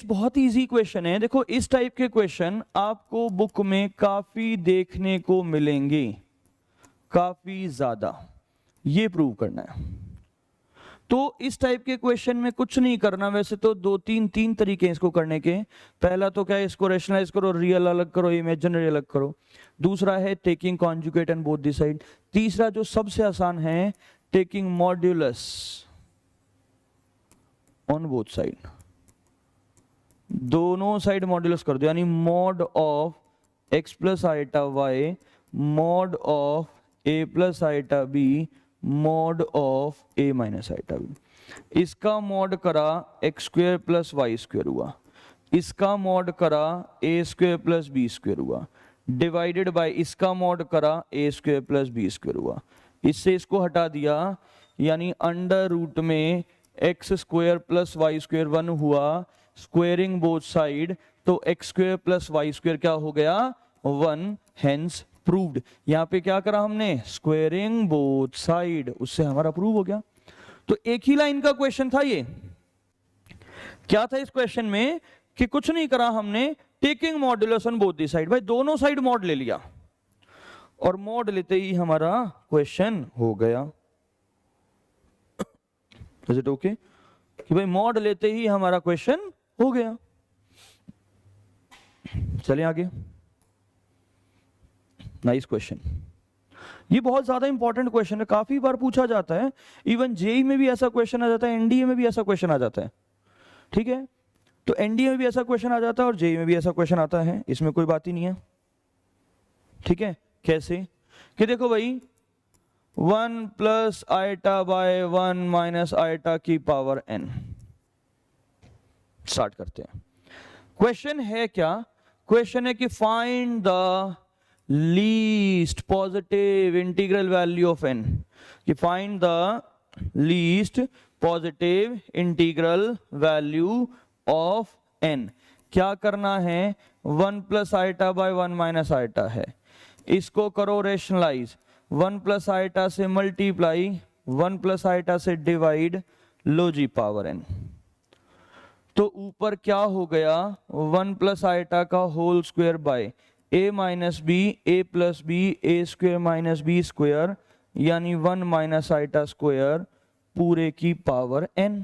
बहुत इजी क्वेश्चन है। देखो इस टाइप के क्वेश्चन आपको बुक में काफी देखने को मिलेंगे, काफी ज्यादा, ये प्रूव करना है। तो इस टाइप के क्वेश्चन में कुछ नहीं करना, वैसे तो तीन तरीके हैं इसको करने के। पहला तो क्या है, इसको रैशनलाइज करो, रियल अलग करो, इमेजिनरी अलग करो। दूसरा है taking conjugate and both the side. तीसरा जो सबसे आसान है, taking modulus on both side, दोनों साइड मॉड्यूलस कर दो, यानी mod of x plus iota y mod of a plus iota b mod of a minus iota b। इसका मॉड करा x square plus y square हुआ, इसका mod करा a square plus b square हुआ, divided by इसका mod करा a square plus b square हुआ। इससे इसको हटा दिया, यानी अंडर रूट में x square plus y square 1 हुआ, स्क्वेयरिंग बोथ साइड, तो x square plus y square क्या हो गया 1, हेंस प्रूव्ड। यहाँ पे क्या करा हमने, स्क्वेयरिंग बोथ साइड, उससे हमारा प्रूव हो गया। तो एक ही लाइन का क्वेश्चन था ये। क्या था इस क्वेश्चन में कि कुछ नहीं करा हमने, taking modulus on both the side, भाई दोनों साइड मॉड ले लिया और मॉड लेते ही हमारा क्वेश्चन हो गया। इज इट ओके कि भाई मॉड लेते ही हमारा क्वेश्चन हो गया। चलिए आगे, नाइस क्वेश्चन। ये बहुत ज्यादा इंपॉर्टेंट क्वेश्चन है, काफी बार पूछा जाता है, इवन जेई में भी ऐसा क्वेश्चन आ जाता है, एनडीए में भी ऐसा क्वेश्चन आ जाता है, ठीक है। तो एनडीए में भी ऐसा क्वेश्चन आ जाता है और जेई में भी ऐसा क्वेश्चन आता है, इसमें कोई बात ही नहीं है, ठीक है। कैसे कि देखो भाई 1 plus iota by 1 minus iota की पावर n। स्टार्ट करते हैं। क्वेश्चन है क्या, क्वेश्चन है कि find the least positive integral value of n, कि find the least positive integral value of n। क्या करना है, 1 plus iota by 1 minus iota है, इसको करो रेशनलाइज, 1 प्लस आइटा से मल्टीप्लाई 1 प्लस आइटा से डिवाइड, लो जी पावर n। तो ऊपर क्या हो गया 1 प्लस आइटा का whole square by a minus b a plus b a square minus b square यानी 1 माइनस आइटा स्क्वेयर पूरे की पावर n।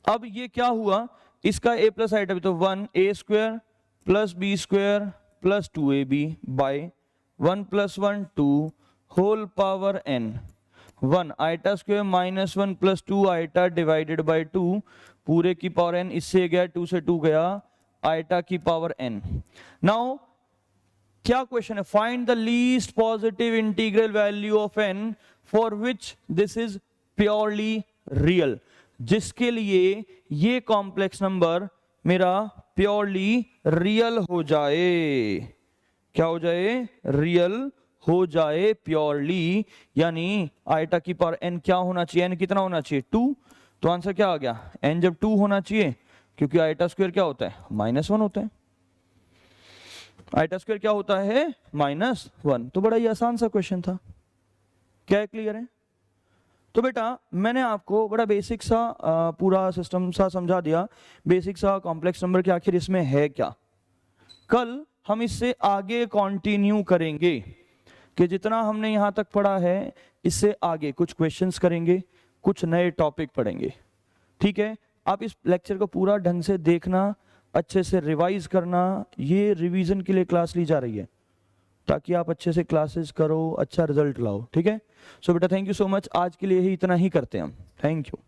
अब ये क्या हुआ, इसका a प्लस आइटा भी तो 1 a square plus b square plus 2ab by 1 plus 1 2 whole power n। 1 iota square minus 1 plus 2 iota divided by 2 पूरे की पावर n, इससे गया 2 से 2 गया आइटा की पावर n। नाउ क्या क्वेश्चन है, find the least positive integral value of n for which this is purely real, जिसके लिए ये कॉम्प्लेक्स नंबर मेरा प्योरली रियल हो जाए। क्या हो जाए, रियल हो जाए प्योरली, यानी आइटा की पावर n क्या होना चाहिए, n कितना होना चाहिए 2। तो आंसर क्या आ गया, n जब 2 होना चाहिए, क्योंकि आइटा स्क्वायर क्या होता है -1 होता है, आइटा स्क्वायर क्या होता है -1। तो बड़ा ही आसान सा क्वेश्चन था, क्या क्लियर है। तो बेटा मैंने आपको बड़ा बेसिक सा पूरा सिस्टम सा समझा दिया, बेसिक सा कॉम्प्लेक्स नंबर के आखिर इसमें है क्या। कल हम इससे आगे कंटिन्यू करेंगे कि जितना हमने यहाँ तक पढ़ा है इससे आगे कुछ क्वेश्चंस करेंगे, कुछ नए टॉपिक पढ़ेंगे, ठीक है। आप इस लेक्चर को पूरा ढंग से देखना, अच्छे से रिवाइज करना, ये रिवीजन के लिए क्लास ली जा रही है ताकि आप अच्छे से क्लासेस करो, अच्छा रिजल्ट लाओ, ठीक है। सो बेटा थैंक यू सो मच, आज के लिए ही इतना ही करते हैं हम, थैंक यू।